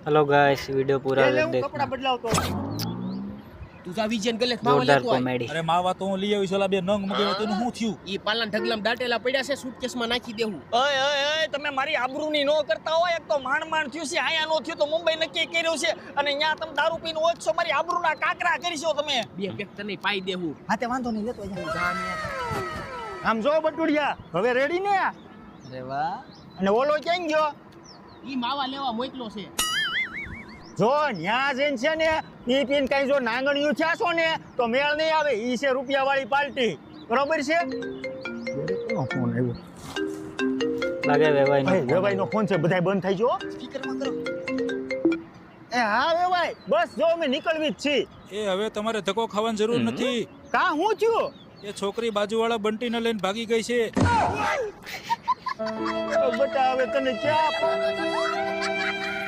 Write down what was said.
hello guys video पूरा देखना कपड़ा बदलाव तो તું જા વિજયન ગલે માવા जोरदार લેતો આય कॉमेडी અરે માવા તો હું લઈ આવીશ ઓલા બે નંગ મગાવ્યો તો એનું શું થયું ઈ પાલન ઢગલામ દાટેલા પડ્યા છે સુટકેસમાં નાખી દેવું ઓય ઓય ઓય તમે મારી આબરૂની નો કરતા હોય એક તો માંડ થયું છે આયા નો થયું તો મુંબઈ નક્કી કર્યું છે અને ન્યા તમે દારૂ પીને ઓછો મારી આબરૂના કાકરા કરીશો તમે બે પેક તને પાઈ દેવું હાતે વાંધો નહીં લેતો જા આમ જો બટુડિયા હવે રેડી ને અરે વાહ અને ઓલો ક્યાં ગયો ઈ માવા લેવા મોકલો છે જો ન્યા જઈને છે ને પી પીને કઈ જો નાંગણિયું થયા છો ને તો મેળ નહીં આવે ઈ છે રૂપિયા વાળી પાર્ટી બરોબર છે કોનો ફોન આવ્યો लागे वेवाई ભાઈ વેવાઈ નો ફોન છે બધાય બંધ થઈ ગયો સ્પીકર માં કરો એ હા વેવાઈ બસ જો અમે નીકળવી જ છીએ એ હવે તમારે ધક્કો ખાવાની જરૂર નથી કા હું થયું એ છોકરી બાજુવાળા બંટીને લઈને ભાગી ગઈ છે બટા હવે તને ક્યાં